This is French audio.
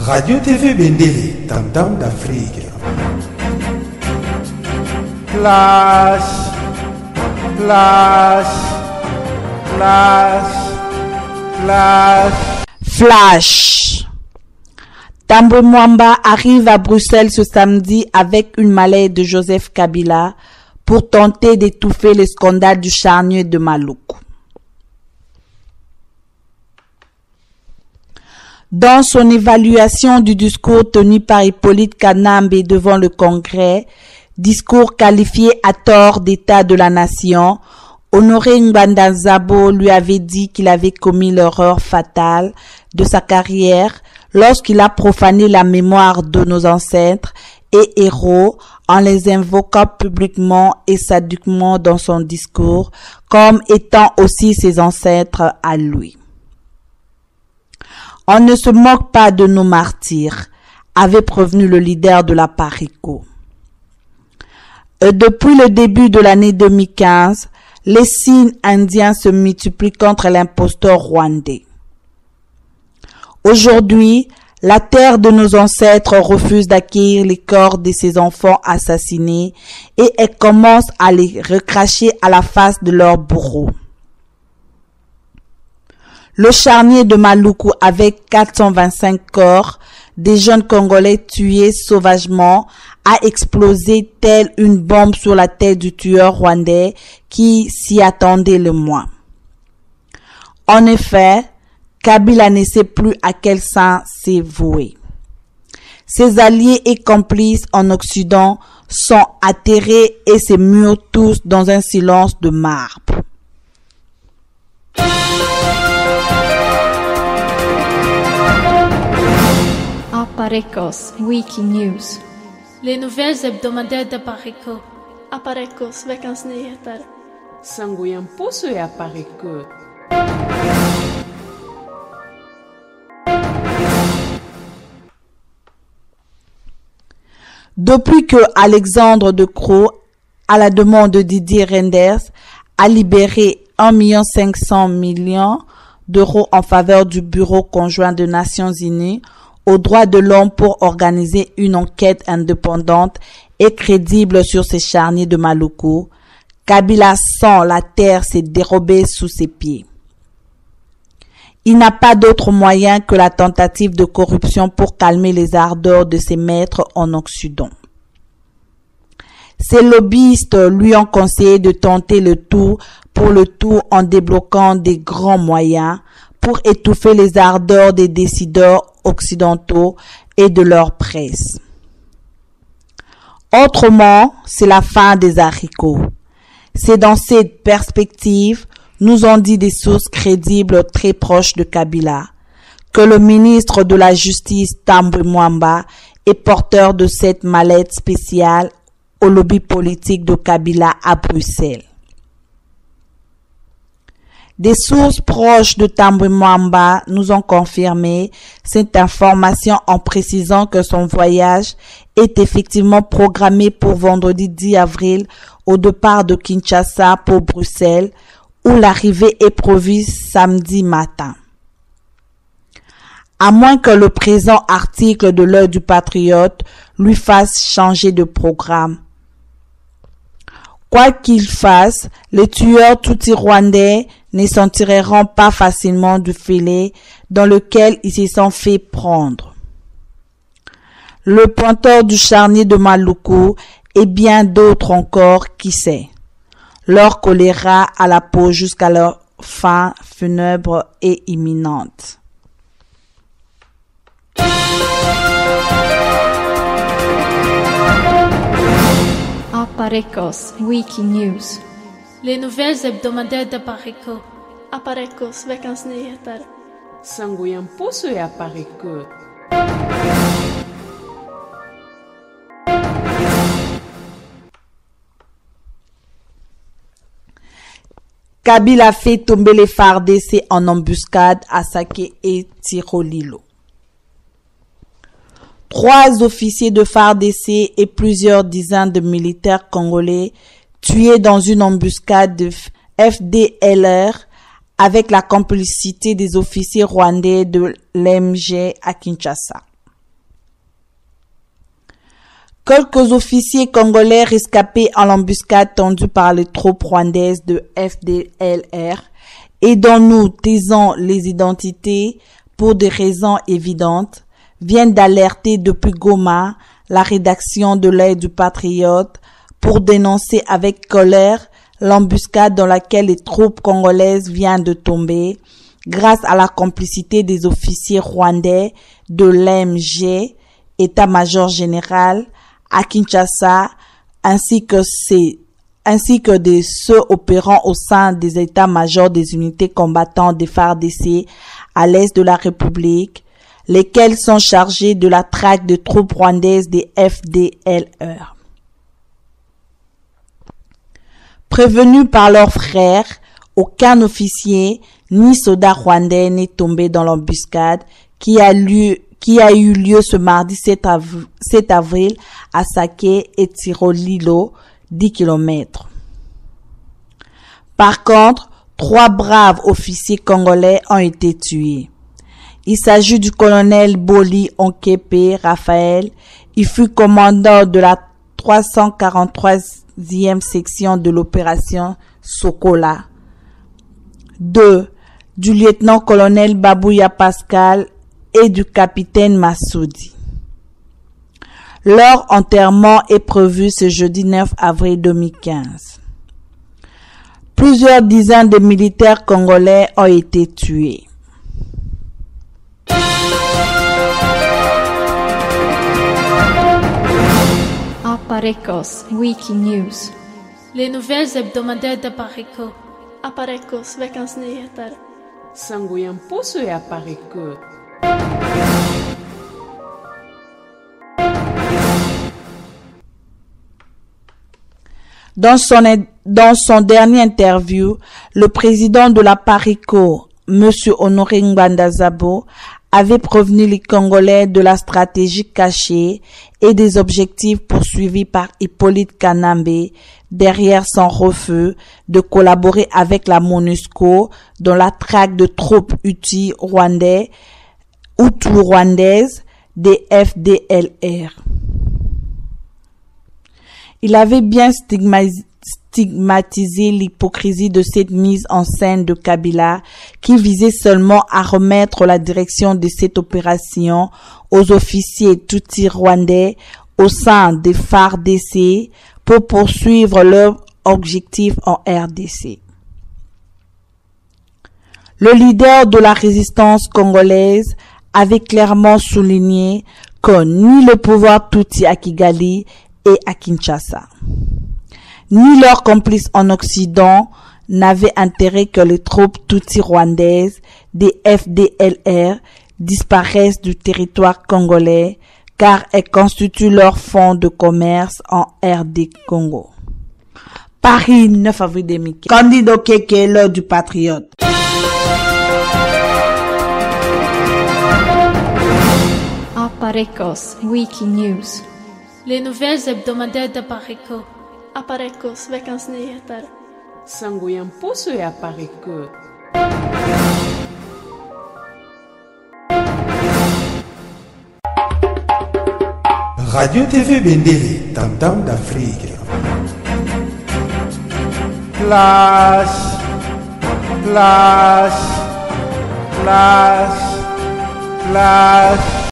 Radio TV Bendele, Tam-Tam d'Afrique. Flash, flash, flash, flash. Flash. Tambwe Mwamba arrive à Bruxelles ce samedi avec une mallette de Joseph Kabila pour tenter d'étouffer le scandale du charnier de Maluku. Dans son évaluation du discours tenu par Hippolyte Kanambe devant le Congrès, discours qualifié à tort d'état de la nation, Honoré Ngbanda Zabo lui avait dit qu'il avait commis l'erreur fatale de sa carrière lorsqu'il a profané la mémoire de nos ancêtres et héros en les invoquant publiquement et sadiquement dans son discours comme étant aussi ses ancêtres à lui. On ne se moque pas de nos martyrs, avait prévenu le leader de la PARECO. Depuis le début de l'année 2015, les signes indiens se multiplient contre l'imposteur rwandais. Aujourd'hui, la terre de nos ancêtres refuse d'accueillir les corps de ses enfants assassinés et elle commence à les recracher à la face de leurs bourreaux. Le charnier de Maluku avec 425 corps des jeunes Congolais tués sauvagement a explosé telle une bombe sur la tête du tueur rwandais qui s'y attendait le moins. En effet, Kabila ne sait plus à quel sein s'est voué. Ses alliés et complices en Occident sont atterrés et se murent tous dans un silence de marbre. Aparecos Wiki News. Les nouvelles hebdomadaires de Pareco. Aparecos Veckans Nyheter. Sangoyan Poso et Apareco. Depuis que Alexandre De Croo, à la demande de Didier Reynders, a libéré 1,5 million d'euros en faveur du Bureau conjoint des Nations Unies aux droits de l'homme pour organiser une enquête indépendante et crédible sur ces charniers de Maluku, Kabila sent la terre se dérober sous ses pieds. Il n'a pas d'autre moyen que la tentative de corruption pour calmer les ardeurs de ses maîtres en Occident. Ses lobbyistes lui ont conseillé de tenter le tout pour le tout en débloquant des grands moyens pour étouffer les ardeurs des décideurs occidentaux et de leur presse. Autrement, c'est la fin des haricots. C'est dans cette perspective, nous ont dit des sources crédibles très proches de Kabila, que le ministre de la Justice Tambwe Mwamba est porteur de cette mallette spéciale au lobby politique de Kabila à Bruxelles. Des sources proches de Tambwe Mwamba nous ont confirmé cette information en précisant que son voyage est effectivement programmé pour vendredi 10 avril au départ de Kinshasa pour Bruxelles, où l'arrivée est prévue samedi matin. À moins que le présent article de l'Heure du Patriote lui fasse changer de programme. Quoi qu'il fasse, les tueurs Tutsi-Rwandais ne s'en tireront pas facilement du filet dans lequel ils se sont fait prendre. Le pointeur du charnier de Maluku et bien d'autres encore, qui sait, leur collera à la peau jusqu'à leur fin funèbre et imminente. Aparecos Wiki News. Les nouvelles hebdomadaires de Pareco. Aparecos Veckans Nyheter. Sangoyan Poso et Apareco. Kabila fait tomber les FARDC en embuscade à Sake et Tirolilo. 3 officiers de FARDC et plusieurs dizaines de militaires congolais tués dans une embuscade de FDLR avec la complicité des officiers rwandais de l'MG à Kinshasa. Quelques officiers congolais rescapés en l'embuscade tendue par les troupes rwandaises de FDLR et dont nous taisons les identités pour des raisons évidentes, viennent d'alerter depuis Goma la rédaction de l'Œil du Patriote pour dénoncer avec colère l'embuscade dans laquelle les troupes congolaises viennent de tomber grâce à la complicité des officiers rwandais de l'AMG, État-major général, à Kinshasa, ainsi que de ceux opérant au sein des états-majors des unités combattantes des FARDC à l'est de la République, lesquels sont chargés de la traque de troupes rwandaises des FDLR. Prévenus par leurs frères, aucun officier ni soldat rwandais n'est tombé dans l'embuscade qui a eu lieu ce mardi 7 avril à Sake et Tirolilo, 10 km. Par contre, 3 braves officiers congolais ont été tués. Il s'agit du colonel Boli Onkepe Raphaël. Il fut commandant de la 343e section de l'opération Sokola. 2. Du lieutenant-colonel Babouya Pascal et du capitaine Massoudi. Leur enterrement est prévu ce jeudi 9 avril 2015. Plusieurs dizaines de militaires congolais ont été tués. Aparecos Wikinews. Les nouvelles hebdomadaires de Pareco. Aparecos veckans nyheter. Sangoyan Poso et Apareco. Dans son dernier interview, le président de la Pareco, M. Honoré Ngbandazaabo, avait prévenu les Congolais de la stratégie cachée et des objectifs poursuivis par Hippolyte Kanambe derrière son refus de collaborer avec la MONUSCO dans la traque de troupes Hutu rwandaises des FDLR. Il avait bien stigmatisé l'hypocrisie de cette mise en scène de Kabila qui visait seulement à remettre la direction de cette opération aux officiers Tutsi rwandais au sein des FARDC pour poursuivre leur objectif en RDC. Le leader de la résistance congolaise avait clairement souligné que ni le pouvoir Tutsi à Kigali et à Kinshasa, ni leurs complices en Occident n'avaient intérêt que les troupes Tutsi rwandaises des FDLR disparaissent du territoire congolais car elles constituent leur fonds de commerce en RD Congo. Paris, 9 avril 2015. Candido Okeke, l'heure du patriote. Aparecos Wikinews. Les nouvelles hebdomadaires de Pareco. Aparecos veckans nyheter. Sangoyan Poso et Apareco. Radio TV Bendele, Tam-Tam d'Afrique. Place, place, place, place.